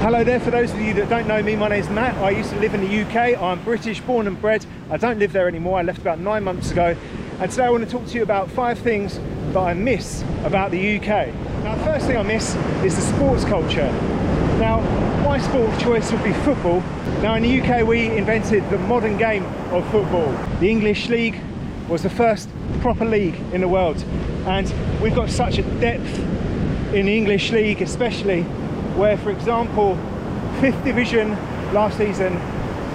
Hello there, for those of you that don't know me, my name's Matt. I used to live in the UK. I'm British, born and bred. I don't live there anymore. I left about 9 months ago. And today I want to talk to you about 5 things that I miss about the UK. Now, the first thing I miss is the sports culture. Now, my sport of choice would be football. Now, in the UK, we invented the modern game of football. The English League was the first proper league in the world. And we've got such a depth in the English League, especially where, for example, 5th Division last season,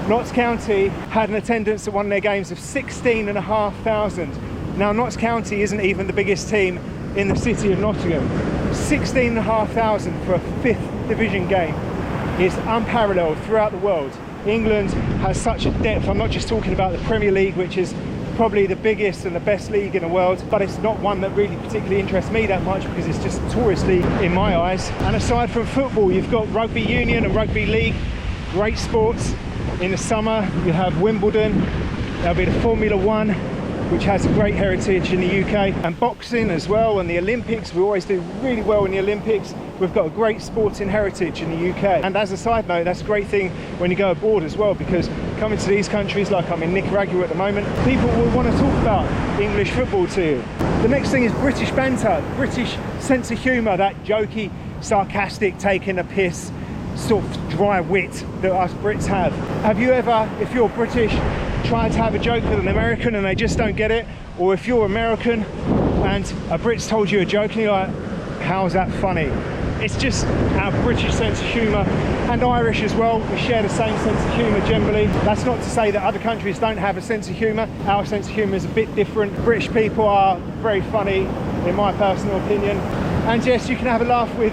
Notts County had an attendance at one of their games of 16,500. Now, Notts County isn't even the biggest team in the city of Nottingham. 16,500 for a 5th Division game is unparalleled throughout the world. England has such a depth. I'm not just talking about the Premier League, which is probably the biggest and the best league in the world, but it's not one that really particularly interests me that much because it's just a tourist league in my eyes. And aside from football, you've got rugby union and rugby league, great sports. In the summer you have Wimbledon, there'll be the Formula 1, which has a great heritage in the UK, and boxing as well, and the Olympics. We always do really well in the Olympics. We've got a great sporting heritage in the UK. And as a side note, that's a great thing when you go abroad as well, because coming to these countries, like I'm in Nicaragua at the moment, people will want to talk about English football to you. The next thing is British banter, British sense of humour, that jokey, sarcastic, taking a piss, sort of dry wit that us Brits have. Have you ever, if you're British, tried to have a joke with an American and they just don't get it? Or if you're American and a Brit's told you a joke and you're like, how's that funny? It's just our British sense of humour, and Irish as well. We share the same sense of humour generally. That's not to say that other countries don't have a sense of humour. Our sense of humour is a bit different. British people are very funny, in my personal opinion. And yes, you can have a laugh with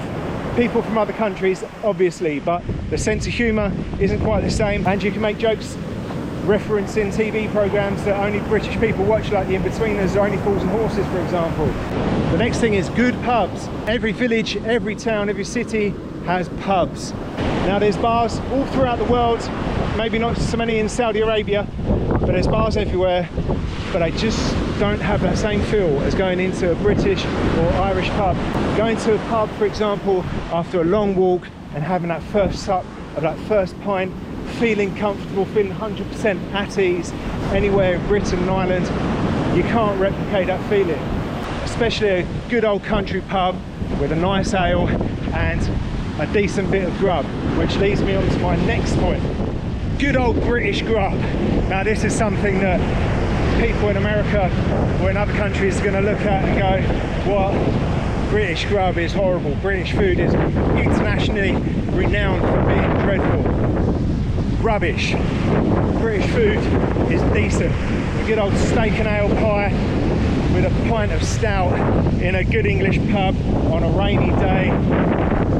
people from other countries, obviously, but the sense of humour isn't quite the same. And you can make jokes referencing TV programmes that only British people watch, like The In-Betweeners or Only Fools and Horses, for example. The next thing is good pubs. Every village, every town, every city has pubs. Now, there's bars all throughout the world, maybe not so many in Saudi Arabia, but there's bars everywhere, but they just don't have that same feel as going into a British or Irish pub. Going to a pub, for example, after a long walk and having that first sup of that first pint, feeling comfortable, feeling 100% at ease anywhere in Britain and Ireland, you can't replicate that feeling. Especially a good old country pub with a nice ale and a decent bit of grub, which leads me on to my next point. Good old British grub. Now, this is something that people in America or in other countries are going to look at and go, what? British grub is horrible. British food is internationally renowned for being dreadful. Rubbish. British food is decent. A good old steak and ale pie with a pint of stout in a good English pub on a rainy day.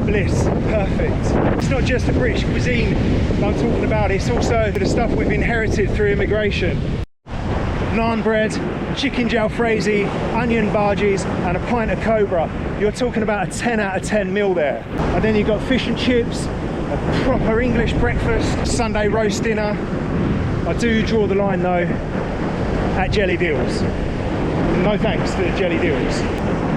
Bliss. Perfect. It's not just the British cuisine that I'm talking about, it's also the stuff we've inherited through immigration. Naan bread, chicken jalfrezi, onion bhajis and a pint of cobra. You're talking about a 10 out of 10 meal there. And then you've got fish and chips, a proper English breakfast, Sunday roast dinner. I do draw the line though at jelly deals. No thanks to the jelly deals.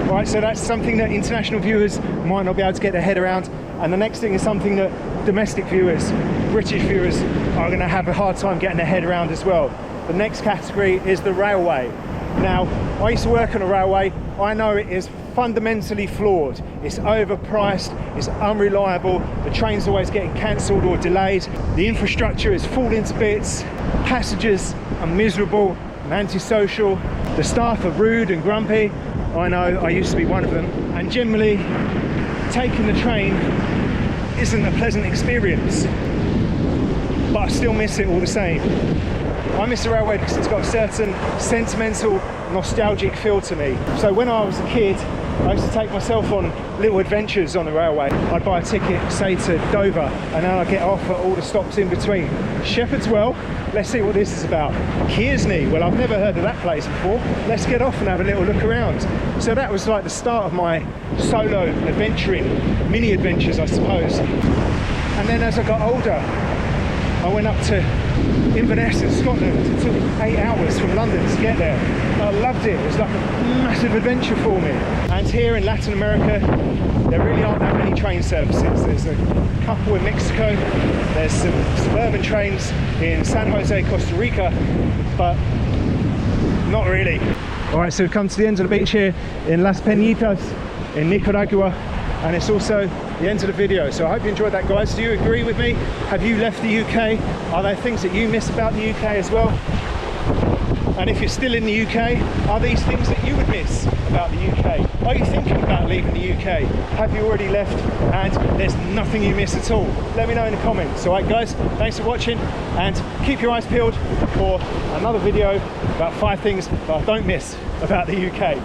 Right, so that's something that international viewers might not be able to get their head around. And the next thing is something that domestic viewers, British viewers, are going to have a hard time getting their head around as well. The next category is the railway. Now, I used to work on a railway. I know it is fundamentally flawed. It's overpriced, it's unreliable, the train's always getting cancelled or delayed, the infrastructure is falling to bits, passengers are miserable and antisocial, the staff are rude and grumpy. I know, I used to be one of them. And generally, taking the train isn't a pleasant experience, but I still miss it all the same. I miss the railway because it's got a certain sentimental, nostalgic feel to me. So when I was a kid, I used to take myself on little adventures on the railway. I'd buy a ticket, say to Dover, and then I'd get off at all the stops in between. Shepherd's Well, let's see what this is about. Kearsney, well, I've never heard of that place before. Let's get off and have a little look around. So that was like the start of my solo adventuring, mini adventures, I suppose. And then as I got older, I went up to Inverness in Scotland. It took 8 hours from London to get there. I loved it. It was like a massive adventure for me. And here in Latin America, there really aren't that many train services. There's a couple in Mexico, there's some suburban trains in San Jose, Costa Rica, but not really. All right, so we've come to the end of the beach here in Las Peñitas in Nicaragua, and it's also the end of the video. So I hope you enjoyed that, guys. Do you agree with me? Have you left the UK? Are there things that you miss about the UK as well? And if you're still in the UK, are these things that you would miss about the UK? Are you thinking about leaving the UK? Have you already left and there's nothing you miss at all? Let me know in the comments. All right, guys, thanks for watching, and keep your eyes peeled for another video about 5 things that I don't miss about the UK.